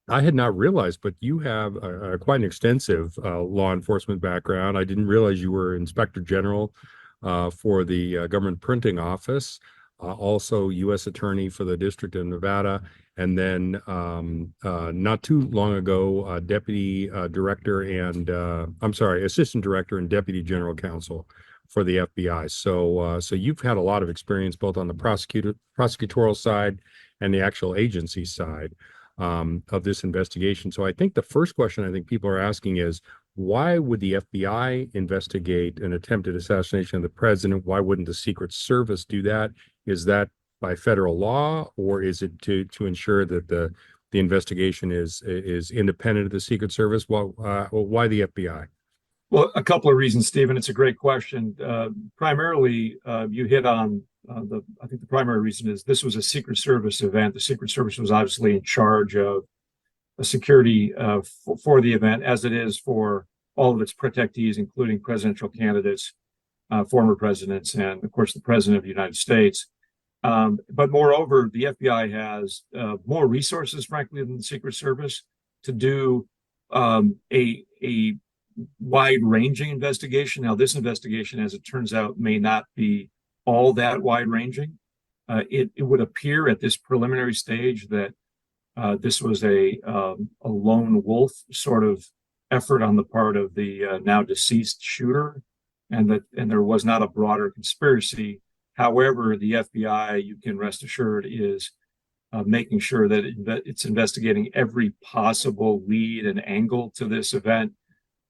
I had not realized, but you have quite an extensive law enforcement background. I didn't realize you were Inspector General for the Government Printing Office, also U.S. Attorney for the District of Nevada, and then not too long ago, Deputy Director and I'm sorry, Assistant Director and Deputy General Counsel for the FBI. So you've had a lot of experience both on the prosecutorial side and the actual agency side of this investigation. So I think the first question I think people are asking is, why would the FBI investigate an attempted assassination of the president? Why wouldn't the Secret Service do that? Is that by federal law, or is it to ensure that the investigation is independent of the Secret Service? Well, why the FBI? Well, a couple of reasons, Stephen. It's a great question. Primarily, you hit on I think the primary reason is this was a Secret Service event. The Secret Service was obviously in charge of the security for the event, as it is for all of its protectees, including presidential candidates, former presidents, and of course the President of the United States. But moreover, the FBI has more resources, frankly, than the Secret Service to do a wide-ranging investigation. Now, this investigation, as it turns out, may not be all that wide-ranging. It would appear at this preliminary stage that this was a lone wolf sort of effort on the part of the now deceased shooter, and there was not a broader conspiracy. However, the FBI, you can rest assured, is making sure that it's investigating every possible lead and angle to this event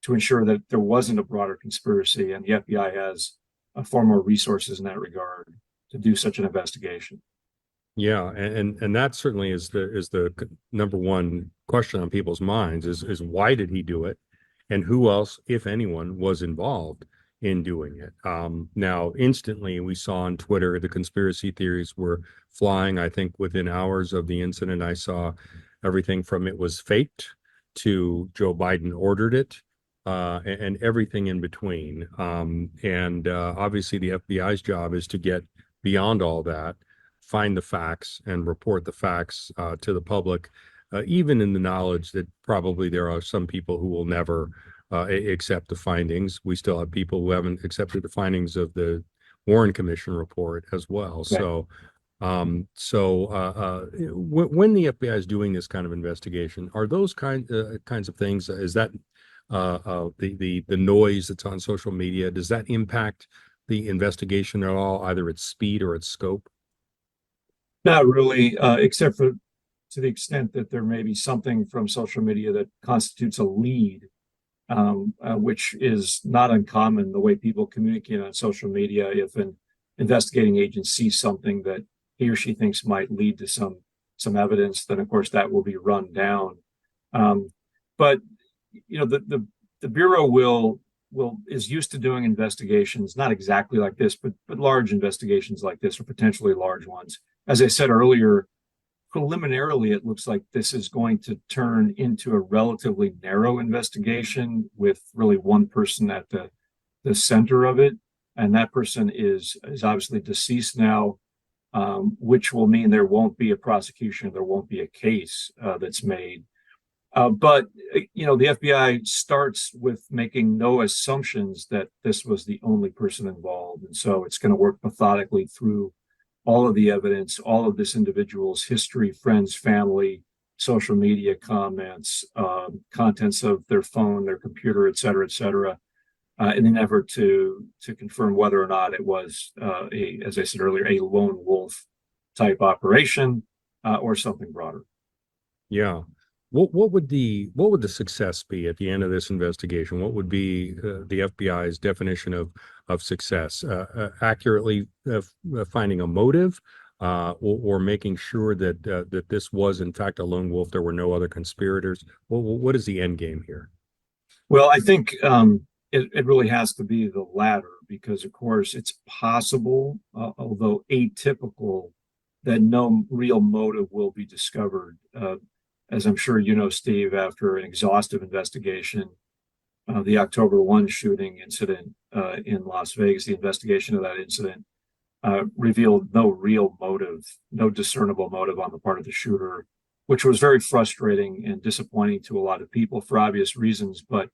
to ensure that there wasn't a broader conspiracy, and the FBI has far more resources in that regard to do such an investigation. Yeah, and that certainly is the number one question on people's minds is why did he do it, and who else, if anyone, was involved in doing it. Now, instantly, we saw on Twitter the conspiracy theories were flying. I think within hours of the incident, I saw everything from it was faked to Joe Biden ordered it, and everything in between. And obviously, the FBI's job is to get beyond all that, find the facts, and report the facts to the public, even in the knowledge that probably there are some people who will never accept the findings. We still have people who haven't accepted the findings of the Warren Commission report as well. Right. So, when the FBI is doing this kind of investigation, are those kinds of things? Is that the noise that's on social media? Does that impact the investigation at all, either its speed or its scope? Not really, except for to the extent that there may be something from social media that constitutes a lead, which is not uncommon the way people communicate on social media. If an investigating agent sees something that he or she thinks might lead to some evidence, then of course that will be run down. But you know, the Bureau is used to doing investigations, not exactly like this, but large investigations like this, or potentially large ones. As I said earlier, preliminarily, it looks like this is going to turn into a relatively narrow investigation with really one person at the center of it. And that person is obviously deceased now, which will mean there won't be a prosecution, there won't be a case that's made. But you know, the FBI starts with making no assumptions that this was the only person involved, and so it's going to work methodically through all of the evidence, all of this individual's history, friends, family, social media comments, contents of their phone, their computer, et cetera, in an effort to confirm whether or not it was as I said earlier, a lone wolf type operation or something broader. Yeah. What would the success be at the end of this investigation? What would be the FBI's definition of success? Accurately finding a motive, or making sure that this was in fact a lone wolf. There were no other conspirators. What is the end game here? Well, I think it really has to be the latter, because of course it's possible, although atypical, that no real motive will be discovered. As I'm sure you know, Steve, after an exhaustive investigation, the October 1 shooting incident in Las Vegas, the investigation of that incident revealed no real motive, no discernible motive on the part of the shooter which was very frustrating and disappointing to a lot of people for obvious reasons. But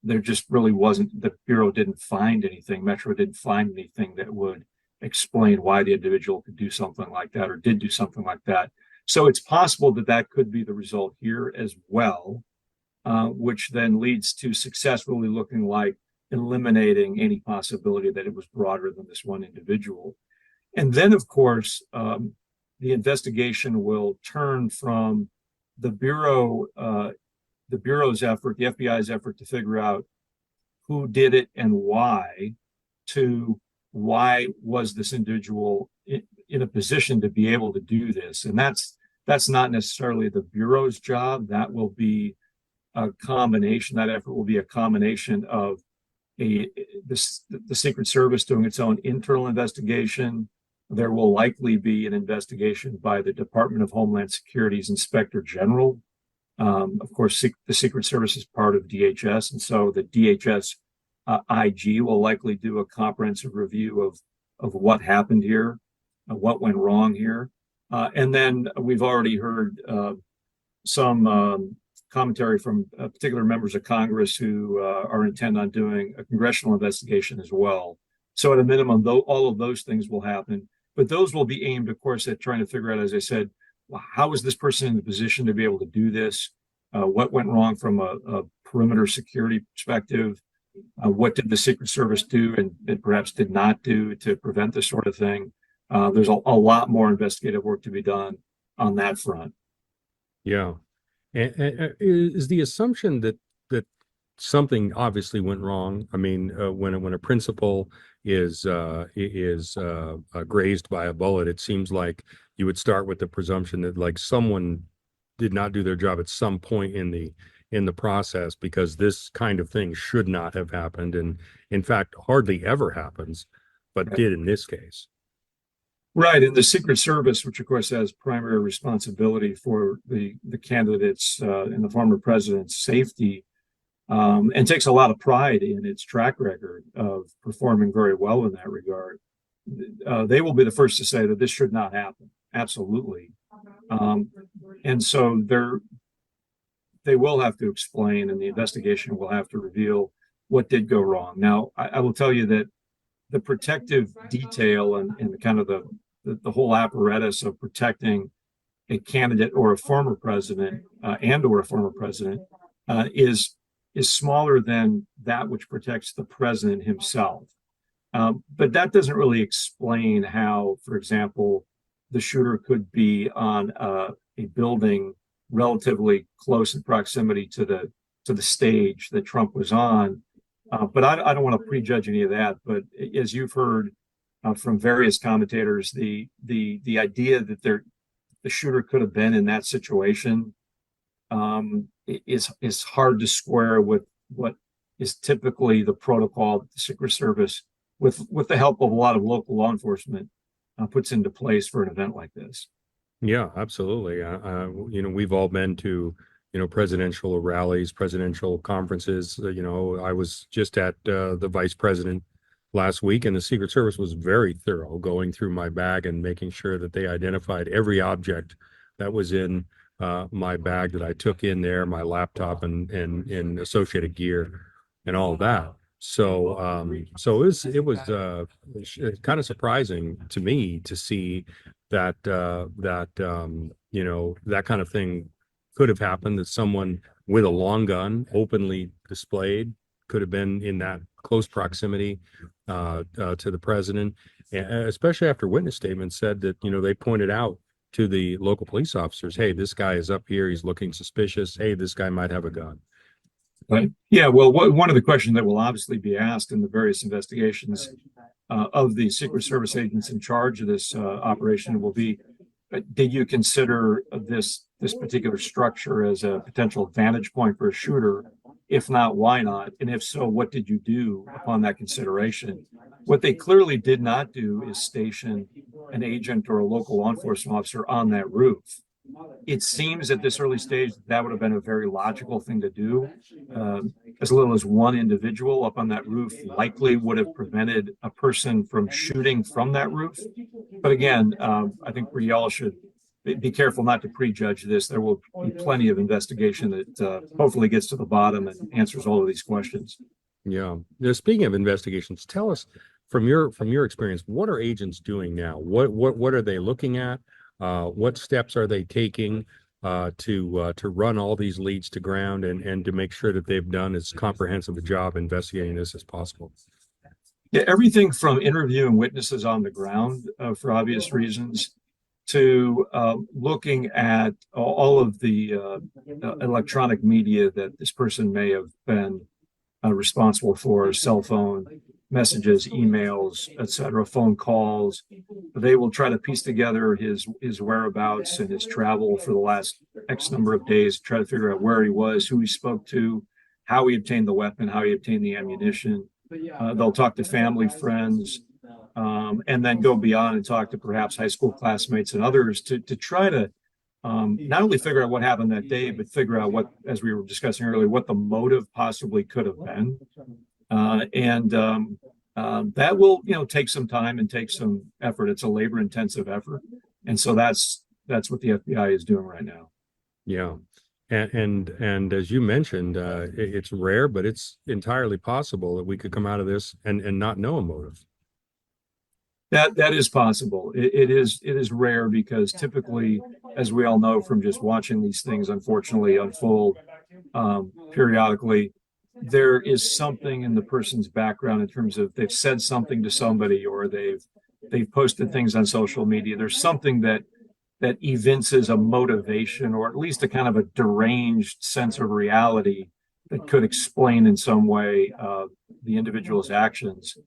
there just really wasn't, the Bureau didn't find anything, Metro didn't find anything that would explain why the individual could do something like that or did do something like that. So it's possible that that could be the result here as well, which then leads to successfully looking like eliminating any possibility that it was broader than this one individual. And then, of course, the investigation will turn from the Bureau, the Bureau's effort, the FBI's effort to figure out who did it and why, to why was this individual in a position to be able to do this. And that's not necessarily the Bureau's job. That will be a combination, that effort will be a combination of the Secret Service doing its own internal investigation. There will likely be an investigation by the Department of Homeland Security's Inspector General. Of course, the Secret Service is part of DHS, and so the DHS IG will likely do a comprehensive review of what happened here, what went wrong here. And then we've already heard some commentary from particular members of Congress who are intent on doing a congressional investigation as well. So at a minimum, though, all of those things will happen. But those will be aimed, of course, at trying to figure out, as I said, well, how is this person in the position to be able to do this? What went wrong from a perimeter security perspective? What did the Secret Service do and perhaps did not do to prevent this sort of thing? There's a lot more investigative work to be done on that front. Yeah. And is the assumption that something obviously went wrong? I mean, when a principal is grazed by a bullet, it seems like you would start with the presumption that like someone did not do their job at some point in the process, because this kind of thing should not have happened, and in fact hardly ever happens, but did in this case. Right, and the Secret Service, which of course has primary responsibility for the candidates and the former president's safety, and takes a lot of pride in its track record of performing very well in that regard. They will be the first to say that this should not happen. Absolutely. And so they will have to explain, and the investigation will have to reveal what did go wrong. Now, I will tell you that the protective detail and the kind of the whole apparatus of protecting a candidate or a former president or a former president is smaller than that which protects the president himself. But that doesn't really explain how, for example, the shooter could be on a building relatively close in proximity to the stage that Trump was on. But I don't want to prejudge any of that. But as you've heard from various commentators, the idea that the shooter could have been in that situation is hard to square with what is typically the protocol that the Secret Service, with the help of a lot of local law enforcement, puts into place for an event like this. Yeah, absolutely. We've all been to, presidential rallies, presidential conferences. I was just at the vice president last week, and the Secret Service was very thorough, going through my bag and making sure that they identified every object that was in my bag that I took in there, my laptop and associated gear and all of that. So it was kind of surprising to me to see that that kind of thing could have happened, that someone with a long gun openly displayed could have been in that close proximity to the president, especially after witness statements said that, they pointed out to the local police officers, hey, this guy is up here, he's looking suspicious, hey, this guy might have a gun. Right. Yeah, well, one of the questions that will obviously be asked in the various investigations of the Secret Service agents in charge of this operation will be, did you consider this particular structure as a potential vantage point for a shooter? If not, why not? And if so, what did you do upon that consideration? What they clearly did not do is station an agent or a local law enforcement officer on that roof. It seems at this early stage that would have been a very logical thing to do. As little as one individual up on that roof likely would have prevented a person from shooting from that roof. But again, I think we all should be careful not to prejudge this. There will be plenty of investigation that hopefully gets to the bottom and answers all of these questions. Yeah. Now, speaking of investigations, tell us from your experience, what are agents doing now? What are they looking at? What steps are they taking to run all these leads to ground and to make sure that they've done as comprehensive a job investigating this as possible? Yeah, everything from interviewing witnesses on the ground for obvious reasons to looking at all of the electronic media that this person may have been responsible for, cell phone messages, emails, etc., phone calls. They will try to piece together his whereabouts and his travel for the last X number of days, try to figure out where he was, who he spoke to, how he obtained the weapon, how he obtained the ammunition. They'll talk to family, friends, and then go beyond and talk to perhaps high school classmates and others to try to not only figure out what happened that day, but figure out what, as we were discussing earlier, what the motive possibly could have been. That will, take some time and take some effort. It's a labor-intensive effort, and so that's what the FBI is doing right now. Yeah. And as you mentioned, it's rare, but it's entirely possible that we could come out of this and not know a motive. That is possible. It is rare because typically, as we all know from just watching these things unfortunately unfold periodically, there is something in the person's background in terms of they've said something to somebody or they've posted things on social media. There's something that evinces a motivation or at least a kind of a deranged sense of reality that could explain in some way the individual's actions.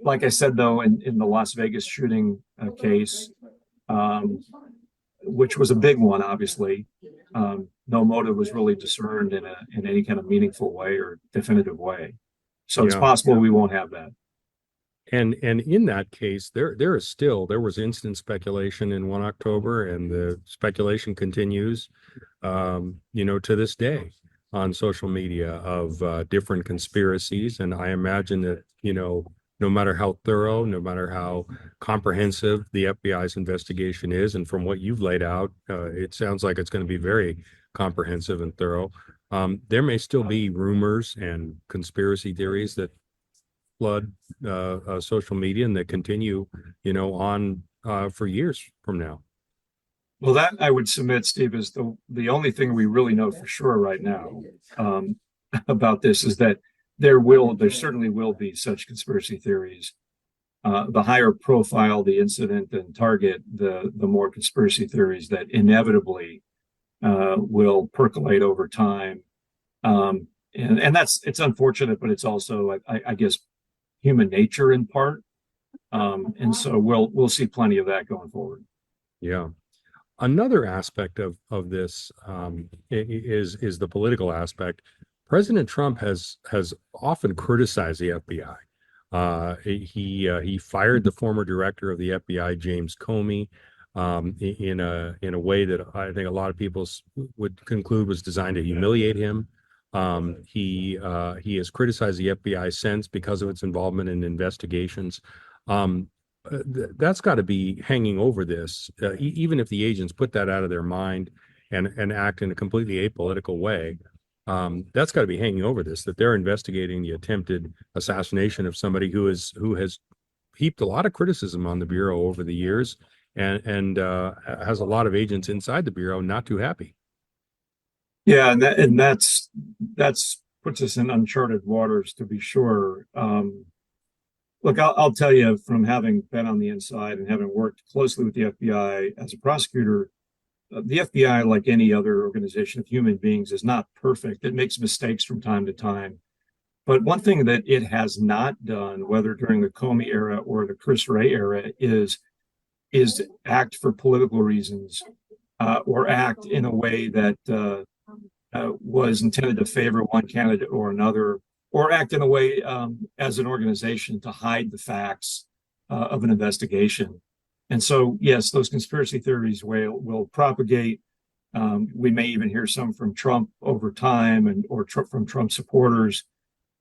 Like I said, though, in the Las Vegas shooting case, which was a big one, obviously, no motive was really discerned in any kind of meaningful way or definitive way. So it's possible we won't have that. And in that case, there was instant speculation in 1 October, and the speculation continues, to this day on social media of different conspiracies. And I imagine that, no matter how thorough, no matter how comprehensive the FBI's investigation is, and from what you've laid out, it sounds like it's going to be very comprehensive and thorough. There may still be rumors and conspiracy theories that flood social media and that continue, on for years from now. Well, that I would submit, Steve, is the only thing we really know for sure right now about this is that there certainly will be such conspiracy theories. The higher profile the incident and target, the more conspiracy theories that inevitably will percolate over time. And it's unfortunate, but it's also, I guess, human nature in part. And so we'll see plenty of that going forward. Yeah. Another aspect of this is the political aspect. President Trump has often criticized the FBI. He fired the former director of the FBI, James Comey, in a way that I think a lot of people would conclude was designed to humiliate him. He has criticized the FBI since because of its involvement in investigations. That's got to be hanging over this, even if the agents put that out of their mind and act in a completely apolitical way. That's got to be hanging over this, that they're investigating the attempted assassination of somebody who has heaped a lot of criticism on the Bureau over the years and has a lot of agents inside the Bureau not too happy. Yeah, and that's puts us in uncharted waters, to be sure. Look, I'll tell you, from having been on the inside and having worked closely with the FBI as a prosecutor, the FBI, like any other organization of human beings, is not perfect. It makes mistakes from time to time. But one thing that it has not done, whether during the Comey era or the Chris Wray era, is act for political reasons or act in a way that was intended to favor one candidate or another, or act in a way as an organization to hide the facts of an investigation. And so, yes, those conspiracy theories will propagate. We may even hear some from Trump over time or from Trump supporters.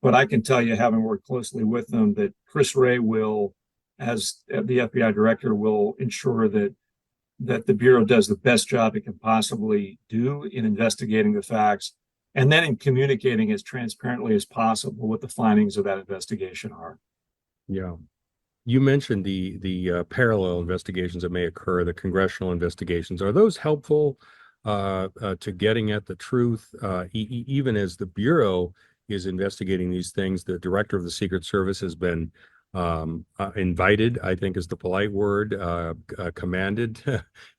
But I can tell you, having worked closely with them, that Chris Wray will, as the FBI director, will ensure that that the Bureau does the best job it can possibly do in investigating the facts and then in communicating as transparently as possible what the findings of that investigation are. Yeah. You mentioned the parallel investigations that may occur, the congressional investigations. Are those helpful to getting at the truth, even as the Bureau is investigating these things? The director of the Secret Service has been invited, I think is the polite word. Commanded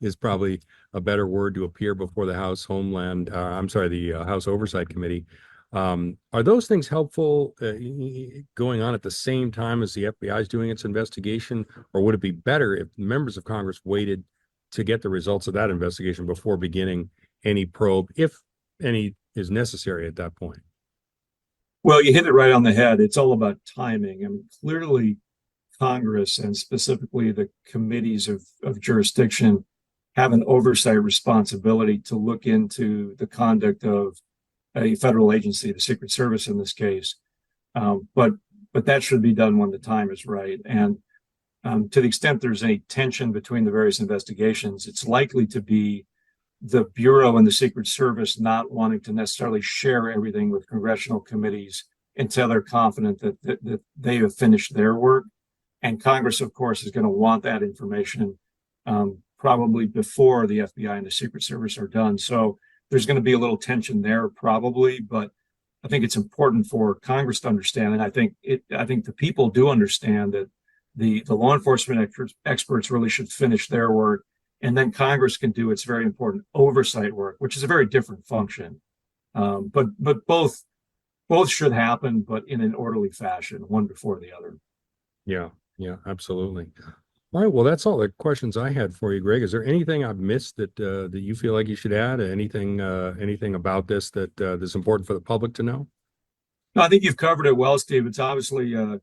is probably a better word, to appear before the House the House Oversight Committee. Are those things helpful going on at the same time as the FBI is doing its investigation, or would it be better if members of Congress waited to get the results of that investigation before beginning any probe, if any is necessary at that point? Well, you hit it right on the head. It's all about timing. I mean, clearly, Congress and specifically the committees of jurisdiction have an oversight responsibility to look into the conduct of a federal agency, the Secret Service in this case. But that should be done when the time is right. And to the extent there's any tension between the various investigations, it's likely to be the Bureau and the Secret Service not wanting to necessarily share everything with congressional committees until they're confident that they have finished their work. And Congress, of course, is going to want that information probably before the FBI and the Secret Service are done. So there's going to be a little tension there, probably, but I think it's important for Congress to understand, and I think the people do understand that the law enforcement experts really should finish their work, and then Congress can do its very important oversight work, which is a very different function. But both should happen, but in an orderly fashion, one before the other. Yeah, absolutely. All right, well, that's all the questions I had for you, Greg. Is there anything I've missed that that you feel like you should add? Anything about this that that's important for the public to know? No, I think you've covered it well, Steve. It's obviously a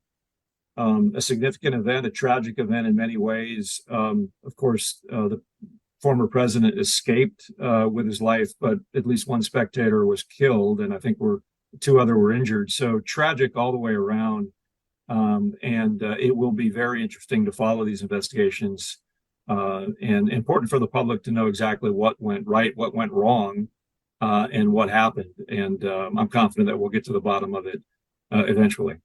significant event, a tragic event in many ways. Of course, the former president escaped with his life, but at least one spectator was killed, and I think two other were injured. So tragic all the way around. And it will be very interesting to follow these investigations and important for the public to know exactly what went right, what went wrong, and what happened. And I'm confident that we'll get to the bottom of it eventually.